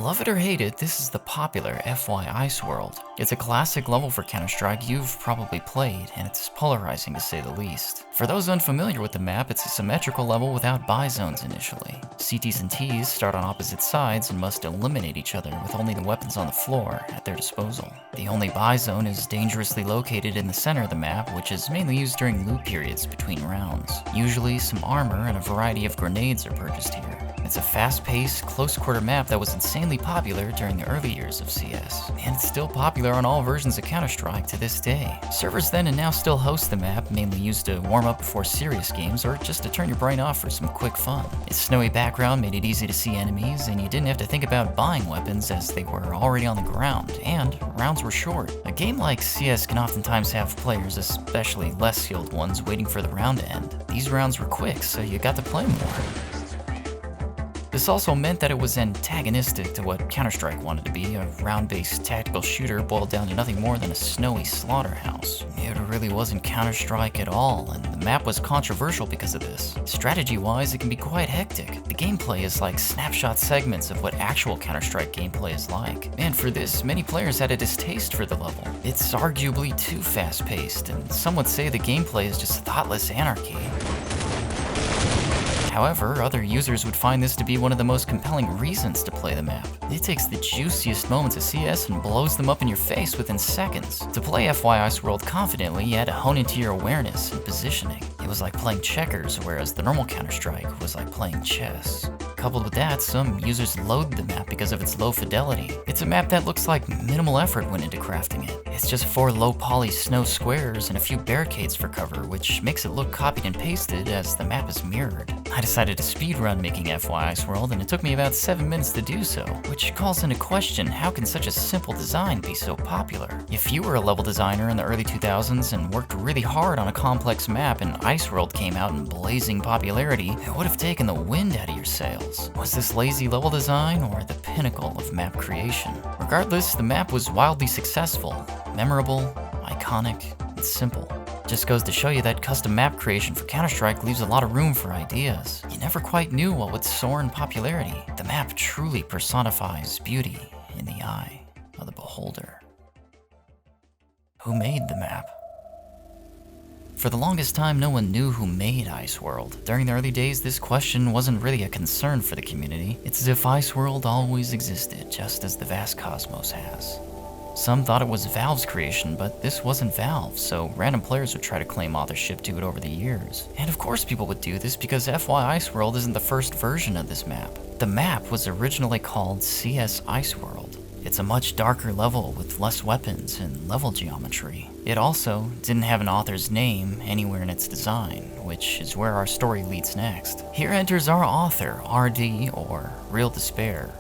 Love it or hate it, this is the popular FY Iceworld. It's a classic level for Counter-Strike you've probably played, and it's polarizing to say the least. For those unfamiliar with the map, it's a symmetrical level without buy zones initially. CTs and Ts start on opposite sides and must eliminate each other with only the weapons on the floor at their disposal. The only buy zone is dangerously located in the center of the map, which is mainly used during loot periods between rounds. Usually some armor and a variety of grenades are purchased here. It's a fast-paced, close-quarter map that was insanely popular during the early years of CS, and it's still popular on all versions of Counter-Strike to this day. Servers then and now still host the map, mainly used to warm up before serious games or just to turn your brain off for some quick fun. Its snowy background made it easy to see enemies, and you didn't have to think about buying weapons as they were already on the ground, and rounds were short. A game like CS can oftentimes have players, especially less skilled ones, waiting for the round to end. These rounds were quick, so you got to play more. This also meant that it was antagonistic to what Counter-Strike wanted to be, a round-based tactical shooter boiled down to nothing more than a snowy slaughterhouse. It really wasn't Counter-Strike at all, and the map was controversial because of this. Strategy-wise, it can be quite hectic. The gameplay is like snapshot segments of what actual Counter-Strike gameplay is like. And for this, many players had a distaste for the level. It's arguably too fast-paced, and some would say the gameplay is just thoughtless anarchy. However, other users would find this to be one of the most compelling reasons to play the map. It takes the juiciest moments of CS and blows them up in your face within seconds. To play FY Iceworld confidently, you had to hone into your awareness and positioning. It was like playing checkers, whereas the normal Counter-Strike was like playing chess. Coupled with that, some users loathe the map because of its low fidelity. It's a map that looks like minimal effort went into crafting it. It's just 4 low poly snow squares and a few barricades for cover, which makes it look copied and pasted as the map is mirrored. I decided to speedrun making FY Iceworld, and it took me about 7 minutes to do so, which calls into question how can such a simple design be so popular? If you were a level designer in the early 2000s and worked really hard on a complex map and Iceworld came out in blazing popularity, it would have taken the wind out of your sails. Was this lazy level design or the pinnacle of map creation? Regardless, the map was wildly successful, memorable, iconic, and simple. Just goes to show you that custom map creation for Counter-Strike leaves a lot of room for ideas. You never quite knew what would soar in popularity. The map truly personifies beauty in the eye of the beholder. Who made the map? For the longest time, no one knew who made Iceworld. During the early days, this question wasn't really a concern for the community. It's as if Iceworld always existed, just as the vast cosmos has. Some thought it was Valve's creation, but this wasn't Valve, so random players would try to claim authorship to it over the years. And of course people would do this because FY Iceworld isn't the first version of this map. The map was originally called CS Iceworld. It's a much darker level with less weapons and level geometry. It also didn't have an author's name anywhere in its design, which is where our story leads next. Here enters our author, RD, or Real Despair.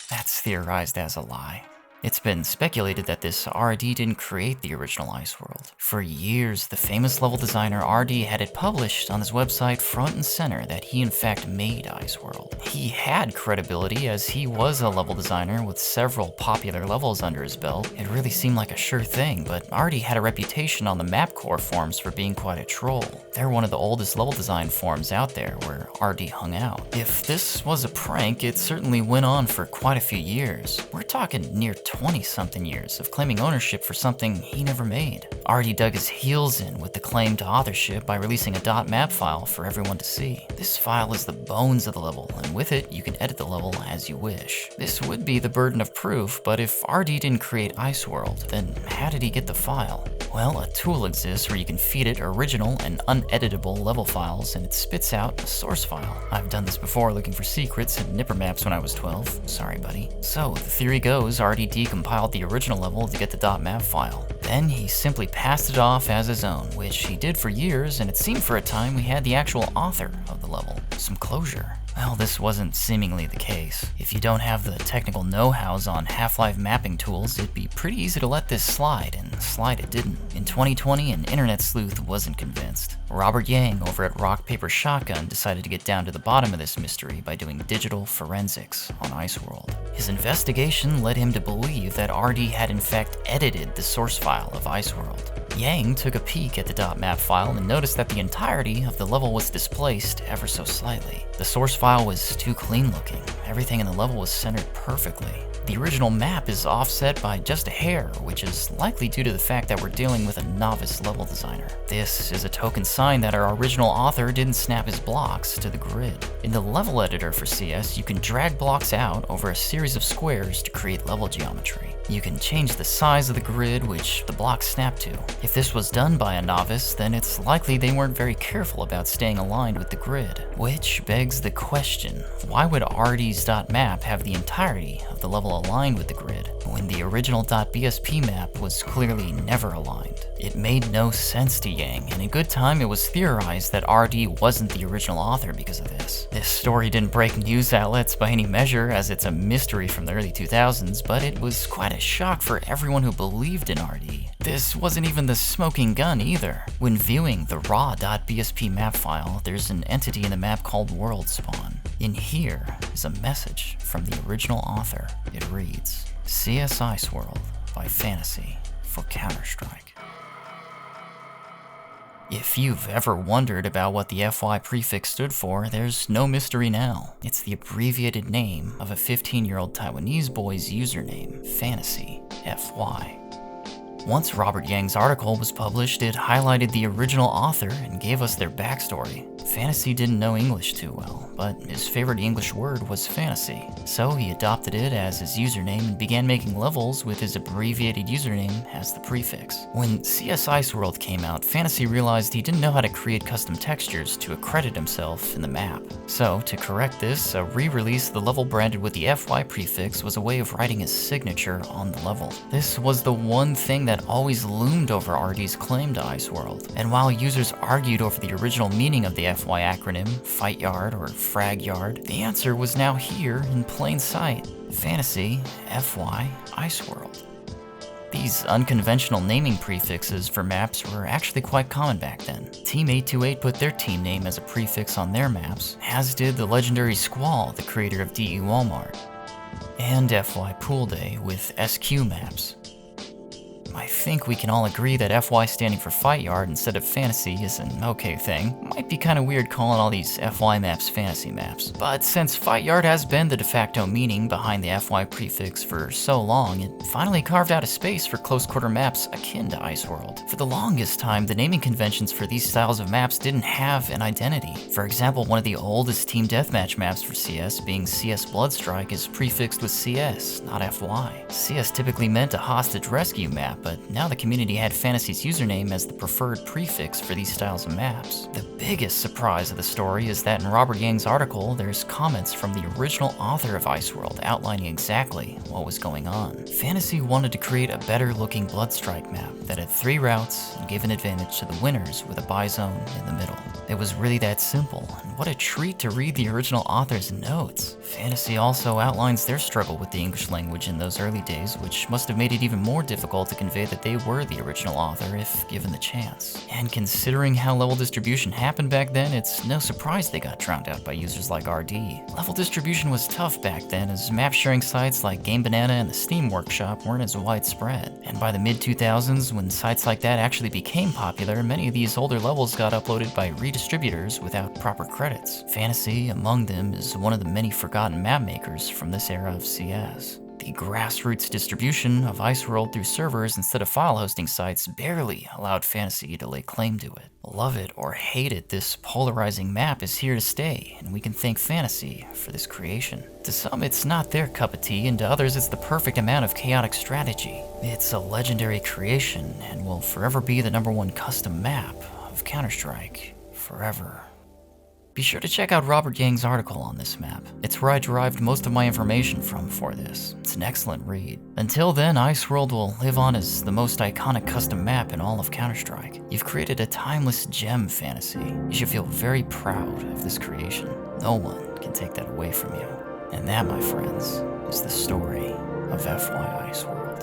That's theorized as a lie. It's been speculated that this RD didn't create the original Iceworld. For years, the famous level designer RD had it published on his website front and center that he in fact made Iceworld. He had credibility as he was a level designer with several popular levels under his belt. It really seemed like a sure thing, but RD had a reputation on the MapCore forums for being quite a troll. They're one of the oldest level design forums out there where RD hung out. If this was a prank, it certainly went on for quite a few years. We're talking near 20-something years of claiming ownership for something he never made. RD dug his heels in with the claim to authorship by releasing a .map file for everyone to see. This file is the bones of the level, and with it, you can edit the level as you wish. This would be the burden of proof, but if RD didn't create Iceworld, then how did he get the file? Well, a tool exists where you can feed it original and uneditable level files, and it spits out a source file. I've done this before looking for secrets and nipper maps when I was 12. Sorry, buddy. So, the theory goes, RD compiled the original level to get the .map file. Then he simply passed it off as his own, which he did for years, and it seemed for a time we had the actual author of the level. Some closure. Well, this wasn't seemingly the case. If you don't have the technical know-hows on Half-Life mapping tools, it'd be pretty easy to let this slide, and slide it didn't. In 2020, an internet sleuth wasn't convinced. Robert Yang over at Rock Paper Shotgun decided to get down to the bottom of this mystery by doing digital forensics on Iceworld. His investigation led him to believe that RD had in fact edited the source file of Iceworld. Yang took a peek at the .map file and noticed that the entirety of the level was displaced ever so slightly. The source file was too clean looking. everything in the level was centered perfectly. The original map is offset by just a hair, which is likely due to the fact that we're dealing with a novice level designer. This is a token sign that our original author didn't snap his blocks to the grid. In the level editor for CS, you can drag blocks out over a series of squares to create level geometry. You can change the size of the grid which the blocks snap to. If this was done by a novice, then it's likely they weren't very careful about staying aligned with the grid. Which begs the question, why would RD's.map have the entirety of the level aligned with the grid, when the original .bsp map was clearly never aligned? It made no sense to Yang, and in good time it was theorized that RD wasn't the original author because of this. This story didn't break news outlets by any measure, as it's a mystery from the early 2000s, but it was quite a shock for everyone who believed in RD. This wasn't even the smoking gun either. When viewing the raw.bsp map file, there's an entity in the map called world spawn. In here is a message from the original author. It reads, CS Iceworld by Fantasy for Counter-Strike. If you've ever wondered about what the FY prefix stood for, there's no mystery now. It's the abbreviated name of a 15-year-old Taiwanese boy's username, Fantasy FY. Once Robert Yang's article was published, it highlighted the original author and gave us their backstory. Fantasy didn't know English too well, but his favorite English word was fantasy, so he adopted it as his username and began making levels with his abbreviated username as the prefix. When CS Iceworld came out, Fantasy realized he didn't know how to create custom textures to accredit himself in the map. So, to correct this, a re-release of the level branded with the FY prefix was a way of writing his signature on the level. This was the one thing that always loomed over RD's claim to Iceworld, and while users argued over the original meaning of the FY acronym, Fight Yard or Frag Yard, the answer was now here in plain sight. Fantasy FY Iceworld. These unconventional naming prefixes for maps were actually quite common back then. Team 828 put their team name as a prefix on their maps, as did the legendary Squall, the creator of DE Walmart, and FY Pool Day with SQ maps. I think we can all agree that FY standing for Fight Yard instead of Fantasy is an okay thing. Might be kinda weird calling all these FY maps Fantasy maps. But since Fight Yard has been the de facto meaning behind the FY prefix for so long, it finally carved out a space for close quarter maps akin to Iceworld. For the longest time, the naming conventions for these styles of maps didn't have an identity. For example, one of the oldest team deathmatch maps for CS, being CS Bloodstrike, is prefixed with CS, not FY. CS typically meant a hostage rescue map, but now the community had Fantasy's username as the preferred prefix for these styles of maps. The biggest surprise of the story is that in Robert Yang's article, there's comments from the original author of Iceworld outlining exactly what was going on. Fantasy wanted to create a better looking Bloodstrike map that had 3 routes and gave an advantage to the winners with a buy zone in the middle. It was really that simple, and what a treat to read the original author's notes. Fantasy also outlines their struggle with the English language in those early days, which must have made it even more difficult to convey that they were the original author if given the chance. And considering how level distribution happened back then, it's no surprise they got drowned out by users like RD. Level distribution was tough back then, as map sharing sites like Game Banana and the Steam Workshop weren't as widespread. And by the mid-2000s, when sites like that actually became popular, many of these older levels got uploaded by redistributors without proper credits. Fantasy, among them, is one of the many forgotten map makers from this era of CS. The grassroots distribution of Iceworld through servers instead of file hosting sites barely allowed Fantasy to lay claim to it. Love it or hate it, this polarizing map is here to stay, and we can thank Fantasy for this creation. To some, it's not their cup of tea, and to others, it's the perfect amount of chaotic strategy. It's a legendary creation, and will forever be the #1 custom map of Counter-Strike, forever. Be sure to check out Robert Yang's article on this map. It's where I derived most of my information from for this. It's an excellent read. Until then, Iceworld will live on as the most iconic custom map in all of Counter-Strike. You've created a timeless gem, Fantasy. You should feel very proud of this creation. No one can take that away from you. And that, my friends, is the story of FY Iceworld.